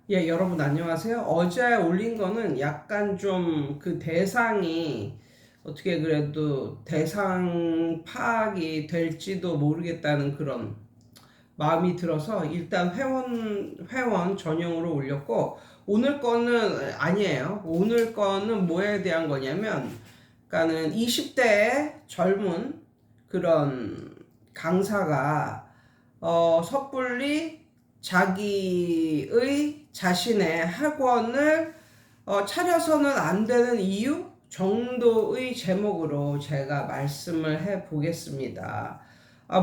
예, 여러분 안녕하세요. 어제 올린 거는 약간 좀 그 대상이 어떻게 그래도 대상 파악이 될지도 모르겠다는 그런 마음이 들어서 일단 회원 전용으로 올렸고, 오늘 거는 아니에요. 오늘 거는 뭐에 대한 거냐면, 그러니까는 20대 젊은 그런 강사가 섣불리 자기의 자신의 학원을 차려서는 안 되는 이유 정도의 제목으로 제가 말씀을 해 보겠습니다.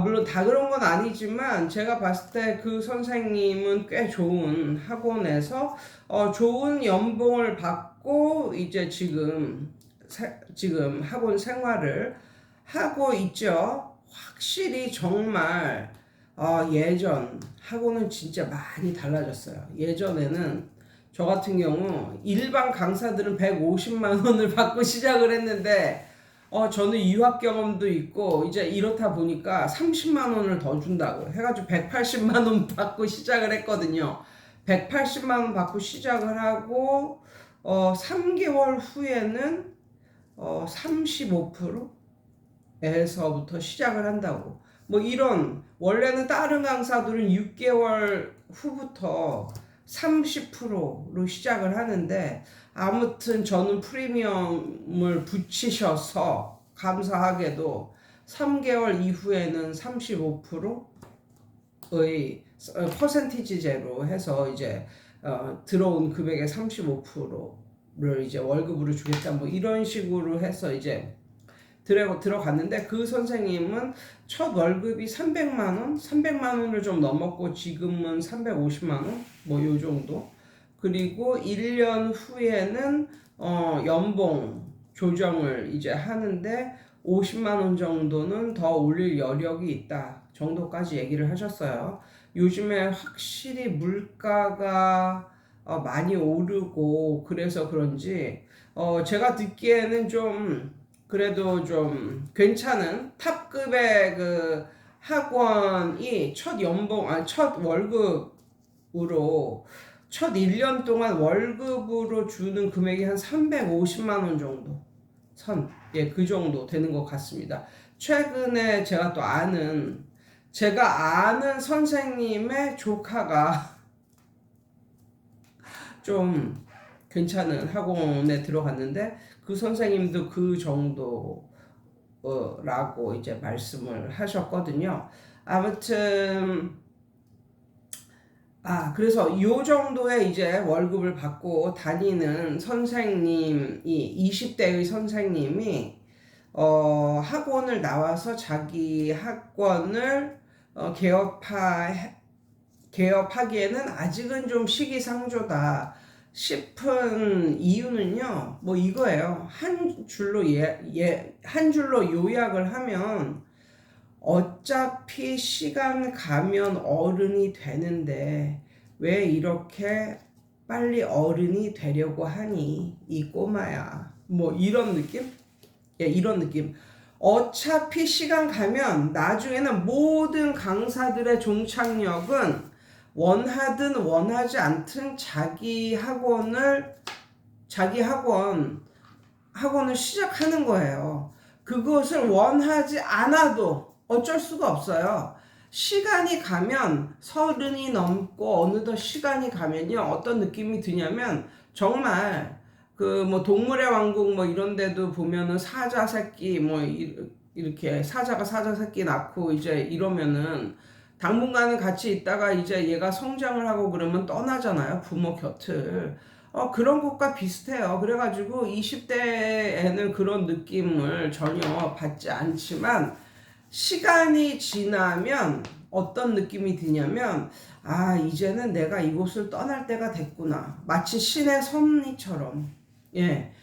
물론 다 그런 건 아니지만 제가 봤을 때 그 선생님은 꽤 좋은 학원에서 좋은 연봉을 받고 이제 지금 학원 생활을 하고 있죠. 확실히 정말 예전 하고는 진짜 많이 달라졌어요. 예전에는 저 같은 경우 일반 강사들은 150만 원을 받고 시작을 했는데 저는 유학 경험도 있고 이제 이렇다 보니까 30만 원을 더 준다고 해가지고 180만 원 받고 시작을 했거든요. 180만 원 받고 시작을 하고 3개월 후에는 35%에서부터 시작을 한다고. 뭐 이런 원래는 다른 강사들은 6개월 후부터 30%로 시작을 하는데, 아무튼 저는 프리미엄을 붙이셔서 감사하게도 3개월 이후에는 35%의 퍼센티지제로 해서 이제 들어온 금액의 35%를 이제 월급으로 주겠다, 뭐 이런 식으로 해서 이제 들어갔는데, 그 선생님은 첫 월급이 300만 원, 300만 원을 좀 넘었고 지금은 350만 원, 뭐 요 정도. 그리고 1년 후에는 연봉 조정을 이제 하는데 50만 원 정도는 더 올릴 여력이 있다 정도까지 얘기를 하셨어요. 요즘에 확실히 물가가 많이 오르고 그래서 그런지 제가 듣기에는 좀 그래도 좀 괜찮은 탑급의 그 학원이 첫 월급으로 첫 1년 동안 월급으로 주는 금액이 한 350만 원 정도 예, 그 정도 되는 것 같습니다. 최근에 제가 아는 선생님의 조카가 좀 괜찮은 학원에 들어갔는데, 그 선생님도 그 정도라고 이제 말씀을 하셨거든요. 아무튼 그래서 요 정도의 이제 월급을 받고 다니는 선생님이, 20대의 선생님이 학원을 나와서 자기 학원을 개업하기에는 아직은 좀 시기상조다 싶은 이유는요, 뭐 이거예요. 한 줄로 요약을 하면, 어차피 시간 가면 어른이 되는데 왜 이렇게 빨리 어른이 되려고 하니 이 꼬마야, 뭐 이런 느낌? 예, 이런 느낌. 어차피 시간 가면 나중에는 모든 강사들의 종착역은 원하든 원하지 않든 학원을 시작하는 거예요. 그것을 원하지 않아도 어쩔 수가 없어요. 시간이 가면, 서른이 넘고 어느덧 시간이 가면요, 어떤 느낌이 드냐면, 정말 그 뭐 동물의 왕국 뭐 이런 데도 보면은 사자 새끼 뭐 이렇게 사자가 사자 새끼 낳고 이제 이러면은 당분간은 같이 있다가 이제 얘가 성장을 하고 그러면 떠나잖아요, 부모 곁을. 그런 것과 비슷해요. 그래가지고 20대에는 그런 느낌을 전혀 받지 않지만, 시간이 지나면 어떤 느낌이 드냐면, 이제는 내가 이곳을 떠날 때가 됐구나. 마치 신의 섭리처럼. 예.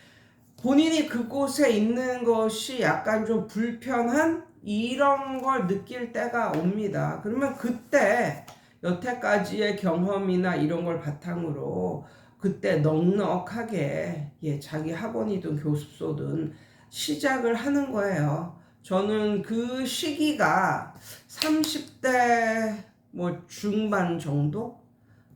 본인이 그곳에 있는 것이 약간 좀 불편한 이런 걸 느낄 때가 옵니다. 그러면 그때 여태까지의 경험이나 이런 걸 바탕으로 그때 넉넉하게, 자기 학원이든 교습소든 시작을 하는 거예요. 저는 그 시기가 30대 뭐 중반 정도?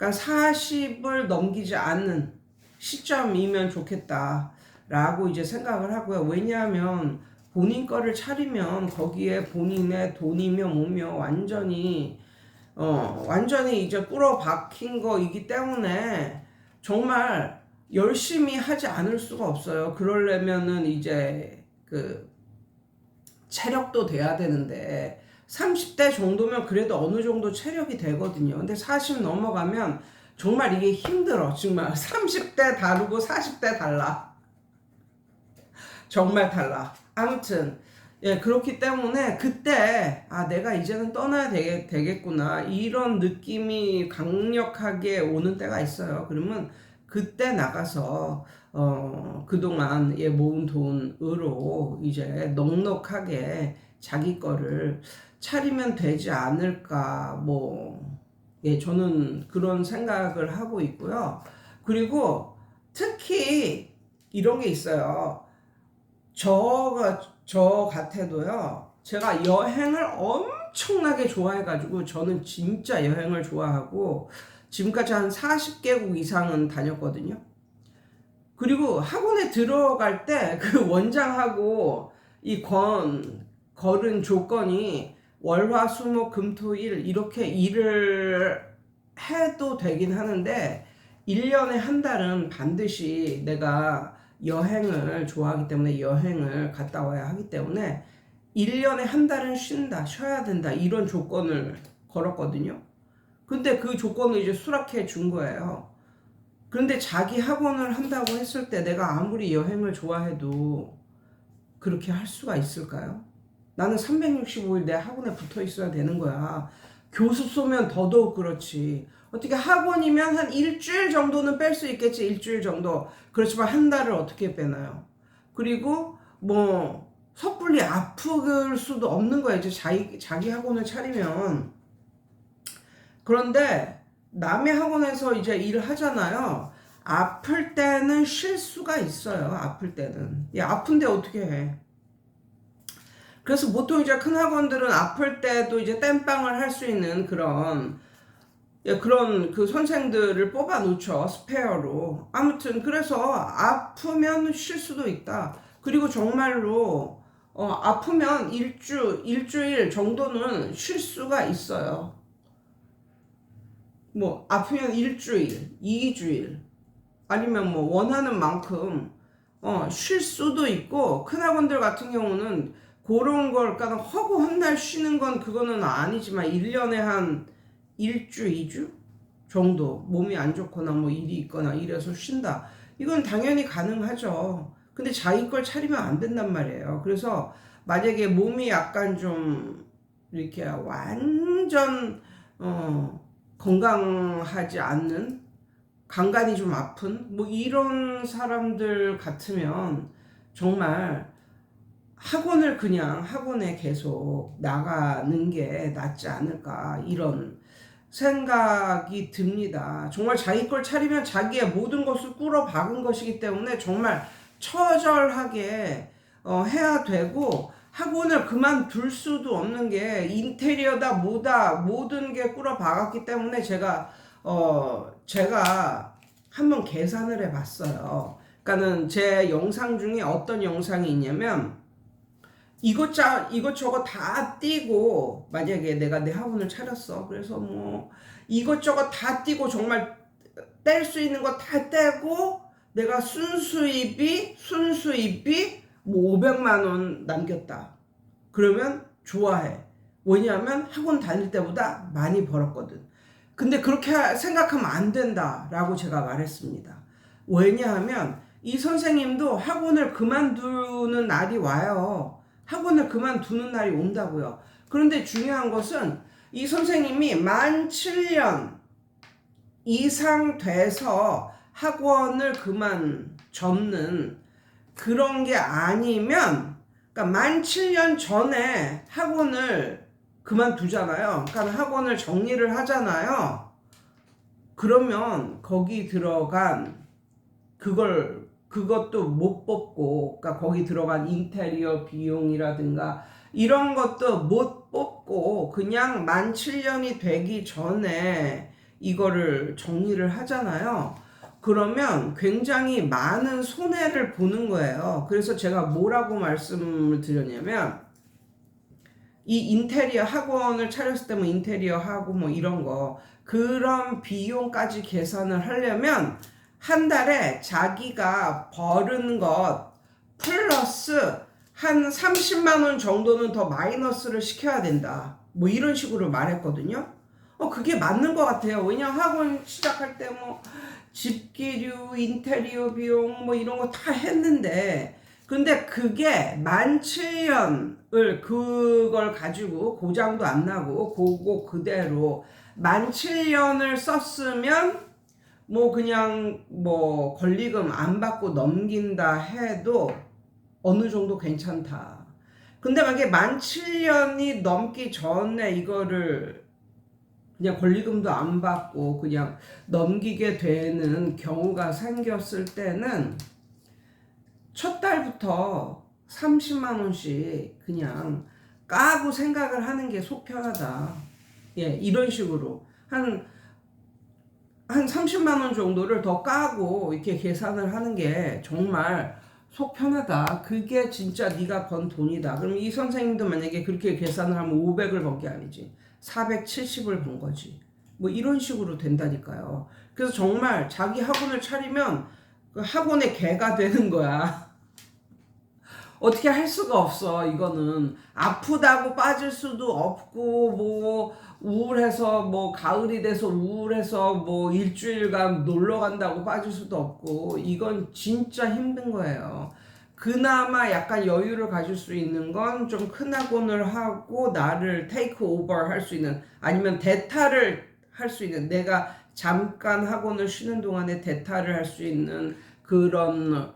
그러니까 40을 넘기지 않는 시점이면 좋겠다라고 이제 생각을 하고요. 왜냐하면 본인 거를 차리면 거기에 본인의 돈이며 뭐며 완전히 이제 꾸러 박힌 거이기 때문에 정말 열심히 하지 않을 수가 없어요. 그러려면은 이제 그 체력도 돼야 되는데 30대 정도면 그래도 어느 정도 체력이 되거든요. 근데 40 넘어가면 정말 이게 힘들어. 정말 30대 다르고 40대 달라. 정말 달라. 아무튼 예, 그렇기 때문에 그때 내가 이제는 떠나야 되겠구나 이런 느낌이 강력하게 오는 때가 있어요. 그러면 그때 나가서 그동안 모은 돈으로 이제 넉넉하게 자기 거를 차리면 되지 않을까 저는 그런 생각을 하고 있고요. 그리고 특히 이런 게 있어요. 저 같아도요, 제가 여행을 엄청나게 좋아해가지고, 저는 진짜 여행을 좋아하고, 지금까지 한 40개국 이상은 다녔거든요. 그리고 학원에 들어갈 때 그 원장하고 걸은 조건이 월화수목금토일 이렇게 일을 해도 되긴 하는데 1년에 한 달은 반드시 내가 여행을 좋아하기 때문에 여행을 갔다 와야 하기 때문에 1년에 한 달은 쉬어야 된다 이런 조건을 걸었거든요. 근데 그 조건을 이제 수락해 준 거예요. 그런데 자기 학원을 한다고 했을 때 내가 아무리 여행을 좋아해도 그렇게 할 수가 있을까요? 나는 365일 내 학원에 붙어 있어야 되는 거야. 교습소면 더더욱 그렇지. 어떻게 학원이면 한 일주일 정도는 뺄 수 있겠지. 일주일 정도. 그렇지만 한 달을 어떻게 빼나요? 그리고 섣불리 아플 수도 없는 거야. 이제 자기 학원을 차리면. 그런데 남의 학원에서 이제 일을 하잖아요. 아플 때는 쉴 수가 있어요. 아플 때는. 아픈데 어떻게 해? 그래서 보통 이제 큰 학원들은 아플 때도 이제 땜빵을 할 수 있는 그런 그 선생들을 뽑아 놓죠. 스페어로. 아무튼 그래서 아프면 쉴 수도 있다. 그리고 정말로 아프면 일주일 정도는 쉴 수가 있어요. 아프면 일주일, 2주일 아니면 원하는 만큼 쉴 수도 있고, 큰 학원들 같은 경우는 그런 걸 그러니까 허구 한 달 쉬는 건 그거는 아니지만 1년에 한 1주, 2주 정도 몸이 안 좋거나 일이 있거나 이래서 쉰다. 이건 당연히 가능하죠. 근데 자기 걸 차리면 안 된단 말이에요. 그래서 만약에 몸이 약간 좀 이렇게 완전 건강하지 않는, 간간이 좀 아픈 이런 사람들 같으면 정말 학원에 계속 나가는 게 낫지 않을까 이런 생각이 듭니다. 정말 자기 걸 차리면 자기의 모든 것을 꾸러 박은 것이기 때문에 정말 처절하게 해야 되고, 학원을 그만둘 수도 없는 게 인테리어다 뭐다 모든 게 꾸러 박았기 때문에 제가 한번 계산을 해봤어요. 그러니까는 제 영상 중에 어떤 영상이 있냐면, 이것저것 다 띄고, 만약에 내가 내 학원을 차렸어. 그래서 이것저것 다 띄고 정말 뗄 수 있는 거 다 떼고 내가 순수입이 500만 원 남겼다. 그러면 좋아해. 왜냐하면 학원 다닐 때보다 많이 벌었거든. 근데 그렇게 생각하면 안 된다라고 제가 말했습니다. 왜냐하면 이 선생님도 학원을 그만두는 날이 와요. 학원을 그만두는 날이 온다고요. 그런데 중요한 것은 이 선생님이 만 7년 이상 돼서 학원을 그만 접는 그런 게 아니면, 그러니까 만 7년 전에 학원을 그만두잖아요. 그러니까 학원을 정리를 하잖아요. 그러면 거기 들어간 그것도 못 뽑고, 그러니까 거기 들어간 인테리어 비용이라든가 이런 것도 못 뽑고 그냥 만 7년이 되기 전에 이거를 정리를 하잖아요. 그러면 굉장히 많은 손해를 보는 거예요. 그래서 제가 뭐라고 말씀을 드렸냐면, 이 인테리어 학원을 차렸을 때 뭐 인테리어 하고 뭐 이런 거, 그런 비용까지 계산을 하려면 한 달에 자기가 버는 것 플러스 한 30만 원 정도는 더 마이너스를 시켜야 된다. 뭐 이런 식으로 말했거든요. 그게 맞는 것 같아요. 왜냐면 학원 시작할 때 뭐 집기류, 인테리어 비용 뭐 이런 거 다 했는데, 근데 그게 17,000년을 그걸 가지고 고장도 안 나고 그거 그대로 17,000년을 썼으면 뭐 그냥 뭐 권리금 안 받고 넘긴다 해도 어느 정도 괜찮다. 근데 만약에 17,000년이 넘기 전에 이거를 그냥 권리금도 안 받고 그냥 넘기게 되는 경우가 생겼을 때는 첫 달부터 30만 원씩 그냥 까고 생각을 하는 게 속 편하다. 예, 이런 식으로 한 30만 원 정도를 더 까고 이렇게 계산을 하는 게 정말 속 편하다. 그게 진짜 네가 번 돈이다. 그럼 이 선생님도 만약에 그렇게 계산을 하면 500을 번 게 아니지. 470을 번 거지. 뭐 이런 식으로 된다니까요. 그래서 정말 자기 학원을 차리면 그 학원의 개가 되는 거야. 어떻게 할 수가 없어. 이거는 아프다고 빠질 수도 없고 뭐 우울해서 뭐 가을이 돼서 우울해서 뭐 일주일간 놀러 간다고 빠질 수도 없고, 이건 진짜 힘든 거예요. 그나마 약간 여유를 가질 수 있는 건 좀 큰 학원을 하고 나를 테이크 오버 할 수 있는, 아니면 대타를 할 수 있는, 내가 잠깐 학원을 쉬는 동안에 대타를 할 수 있는 그런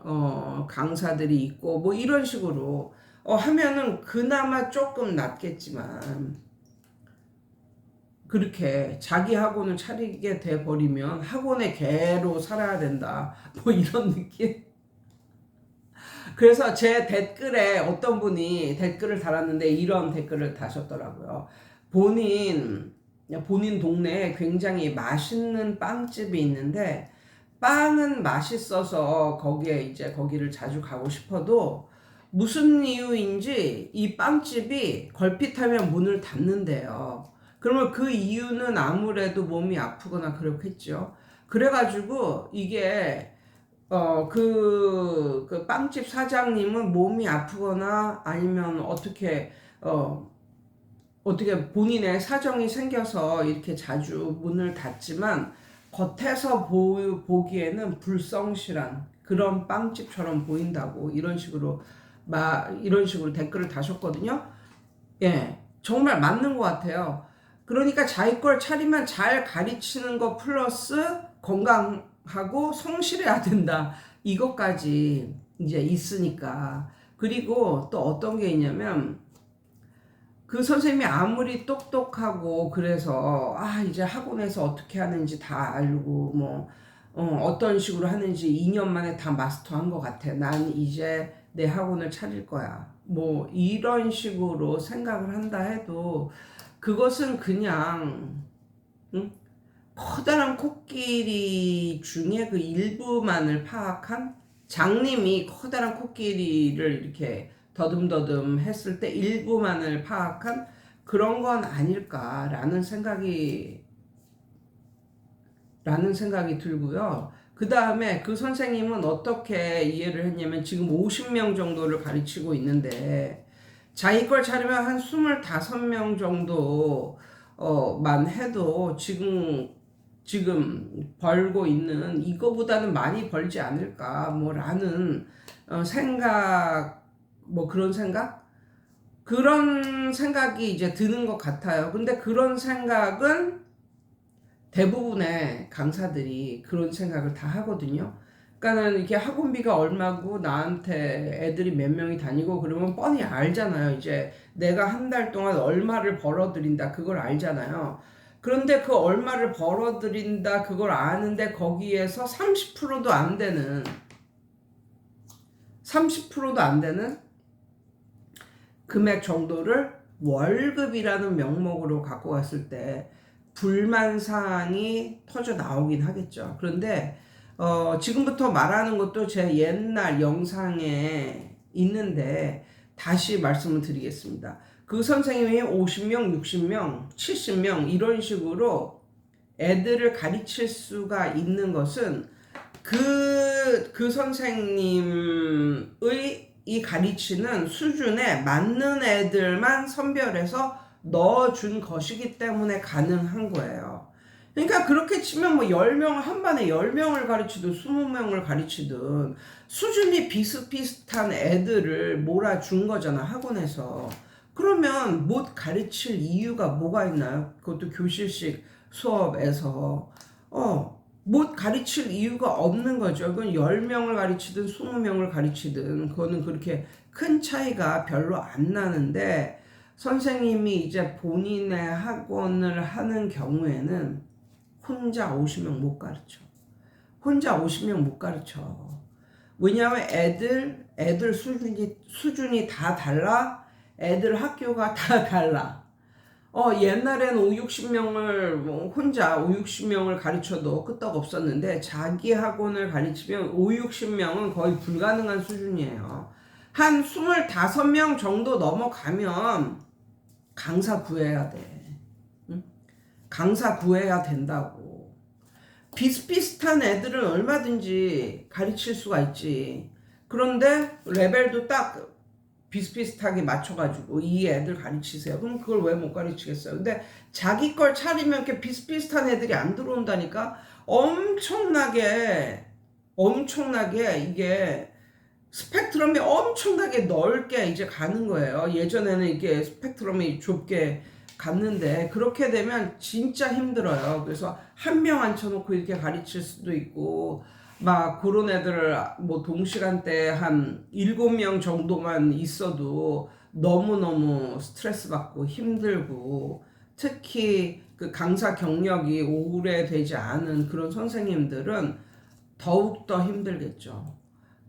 강사들이 있고 뭐 이런 식으로 하면은 그나마 조금 낫겠지만, 그렇게 자기 학원을 차리게 돼 버리면 학원의 개로 살아야 된다 뭐 이런 느낌. 그래서 제 댓글에 어떤 분이 댓글을 달았는데 이런 댓글을 다셨더라고요. 본인 동네에 굉장히 맛있는 빵집이 있는데 빵은 맛있어서 거기를 자주 가고 싶어도 무슨 이유인지 이 빵집이 걸핏하면 문을 닫는데요. 그러면 그 이유는 아무래도 몸이 아프거나 그렇겠죠. 그래가지고 이게 그 빵집 사장님은 몸이 아프거나 아니면 어떻게 본인의 사정이 생겨서 이렇게 자주 문을 닫지만 겉에서 보기에는 불성실한 그런 빵집처럼 보인다고 이런 식으로 댓글을 다셨거든요. 예, 정말 맞는 것 같아요. 그러니까 자기 걸 차리면 잘 가르치는 거 플러스 건강하고 성실해야 된다. 이것까지 이제 있으니까. 그리고 또 어떤 게 있냐면, 그 선생님이 아무리 똑똑하고 그래서 이제 학원에서 어떻게 하는지 다 알고 뭐 어떤 식으로 하는지 2년 만에 다 마스터한 것 같아. 난 이제 내 학원을 차릴 거야. 뭐 이런 식으로 생각을 한다 해도 그것은 그냥 커다란 코끼리 중에 그 일부만을 파악한, 장님이 커다란 코끼리를 이렇게 더듬더듬 했을 때 일부만을 파악한 그런 건 아닐까라는 생각이 들고요. 그 다음에 그 선생님은 어떻게 이해를 했냐면, 지금 50명 정도를 가르치고 있는데 자기 걸 차리면 한 25명 정도만 해도 지금 벌고 있는 이거보다는 많이 벌지 않을까 뭐라는 생각, 뭐 그런 생각이 이제 드는 것 같아요. 근데 그런 생각은 대부분의 강사들이 그런 생각을 다 하거든요. 그러니까는 이게 학원비가 얼마고 나한테 애들이 몇 명이 다니고 그러면 뻔히 알잖아요. 이제 내가 한 달 동안 얼마를 벌어들인다 그걸 알잖아요. 그런데 그 얼마를 벌어들인다 그걸 아는데 거기에서 30%도 안 되는 30%도 안 되는 금액 정도를 월급이라는 명목으로 갖고 갔을 때 불만 사항이 터져 나오긴 하겠죠. 그런데 지금부터 말하는 것도 제 옛날 영상에 있는데 다시 말씀을 드리겠습니다. 그 선생님이 50명, 60명, 70명 이런 식으로 애들을 가르칠 수가 있는 것은 그 선생님의 이 가르치는 수준에 맞는 애들만 선별해서 넣어준 것이기 때문에 가능한 거예요. 그러니까 그렇게 치면 뭐 10명 한 반에 10명을 가르치든 20명을 가르치든 수준이 비슷비슷한 애들을 몰아준 거잖아, 학원에서. 그러면 못 가르칠 이유가 뭐가 있나요? 그것도 교실식 수업에서 못 가르칠 이유가 없는 거죠. 그건 10명을 가르치든 20명을 가르치든 그거는 그렇게 큰 차이가 별로 안 나는데, 선생님이 이제 본인의 학원을 하는 경우에는 혼자 50명 못 가르쳐. 혼자 50명 못 가르쳐. 왜냐하면 애들 수준이 다 달라. 애들 학교가 다 달라. 옛날엔 5, 60명을 혼자 5, 60명을 가르쳐도 끄떡 없었는데 자기 학원을 가르치면 5, 60명은 거의 불가능한 수준이에요. 한 25명 정도 넘어가면 강사 구해야 돼. 응? 강사 구해야 된다고. 비슷비슷한 애들은 얼마든지 가르칠 수가 있지. 그런데 레벨도 딱 비슷비슷하게 맞춰가지고 이 애들 가르치세요. 그럼 그걸 왜 못 가르치겠어요? 근데 자기 걸 차리면 이렇게 비슷비슷한 애들이 안 들어온다니까. 엄청나게 이게 스펙트럼이 엄청나게 넓게 이제 가는 거예요. 예전에는 이게 스펙트럼이 좁게 갔는데 그렇게 되면 진짜 힘들어요. 그래서 한 명 앉혀놓고 이렇게 가르칠 수도 있고, 막 그런 애들을 뭐 동시간대에 한 7명 정도만 있어도 너무너무 스트레스 받고 힘들고, 특히 그 강사 경력이 오래되지 않은 그런 선생님들은 더욱더 힘들겠죠.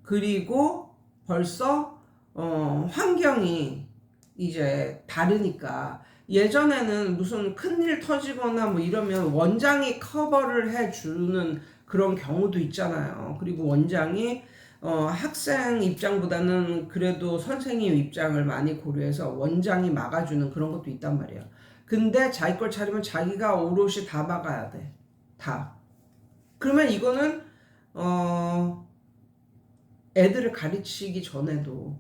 그리고 벌써 환경이 이제 다르니까, 예전에는 무슨 큰일 터지거나 뭐 이러면 원장이 커버를 해주는 그런 경우도 있잖아요. 그리고 원장이 학생 입장보다는 그래도 선생님 입장을 많이 고려해서 원장이 막아주는 그런 것도 있단 말이에요. 근데 자기 걸 차리면 자기가 오롯이 다 막아야 돼. 다. 그러면 이거는 애들을 가르치기 전에도,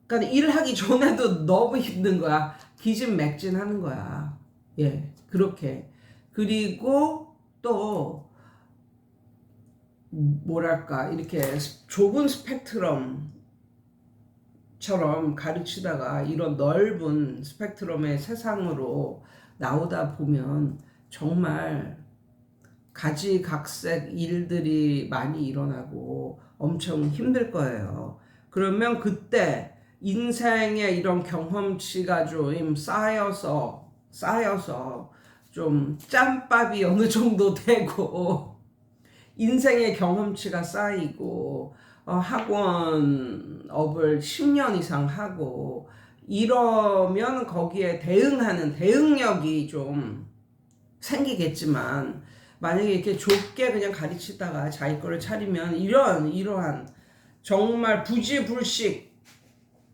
그러니까 일하기 전에도 너무 힘든 거야. 기진맥진하는 거야. 예, 그렇게. 그리고 또 뭐랄까, 이렇게 좁은 스펙트럼처럼 가르치다가 이런 넓은 스펙트럼의 세상으로 나오다 보면 정말 가지각색 일들이 많이 일어나고 엄청 힘들 거예요. 그러면 그때 인생의 이런 경험치가 좀 쌓여서 좀 짬밥이 어느 정도 되고 인생의 경험치가 쌓이고 학원업을 10년 이상 하고 이러면 거기에 대응하는 대응력이 좀 생기겠지만, 만약에 이렇게 좁게 그냥 가르치다가 자기 거를 차리면 이러한 정말 부지불식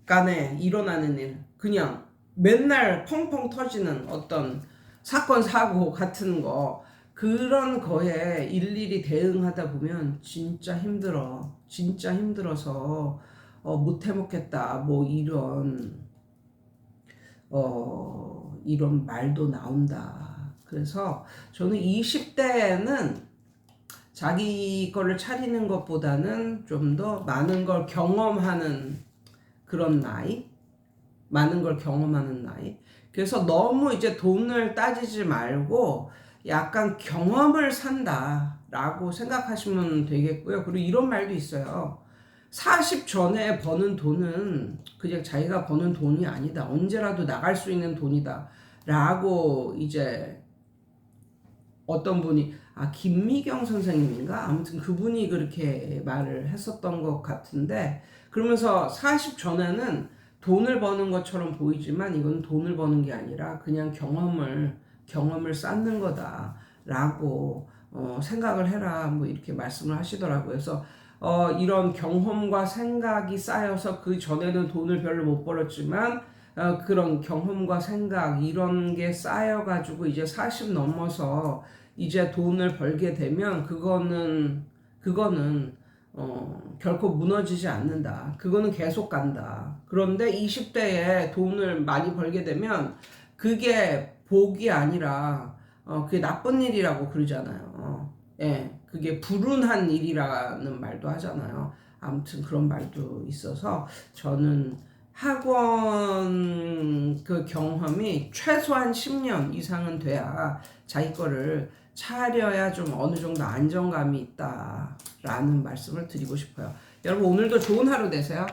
간에 일어나는 일, 그냥 맨날 펑펑 터지는 어떤 사건 사고 같은 거, 그런 거에 일일이 대응하다 보면 진짜 힘들어. 진짜 힘들어서 못 해먹겠다 뭐 이런 말도 나온다. 그래서 저는 20대에는 자기 거를 차리는 것보다는 좀 더 많은 걸 경험하는 그런 나이, 많은 걸 경험하는 나이. 그래서 너무 이제 돈을 따지지 말고 약간 경험을 산다라고 생각하시면 되겠고요. 그리고 이런 말도 있어요. 40 전에 버는 돈은 그냥 자기가 버는 돈이 아니다. 언제라도 나갈 수 있는 돈이다. 라고 이제 어떤 분이, 김미경 선생님인가? 아무튼 그분이 그렇게 말을 했었던 것 같은데, 그러면서 40 전에는 돈을 버는 것처럼 보이지만 이건 돈을 버는 게 아니라 그냥 경험을 경험을 쌓는 거다라고 생각을 해라 뭐 이렇게 말씀을 하시더라고요. 그래서 이런 경험과 생각이 쌓여서 그 전에는 돈을 별로 못 벌었지만 그런 경험과 생각 이런 게 쌓여가지고 이제 40 넘어서 이제 돈을 벌게 되면 그거는 결코 무너지지 않는다. 그거는 계속 간다. 그런데 20대에 돈을 많이 벌게 되면 그게 복이 아니라 그게 나쁜 일이라고 그러잖아요. 예, 그게 불운한 일이라는 말도 하잖아요. 아무튼 그런 말도 있어서 저는 학원 그 경험이 최소한 10년 이상은 돼야 자기 거를 차려야 좀 어느 정도 안정감이 있다라는 말씀을 드리고 싶어요. 여러분 오늘도 좋은 하루 되세요.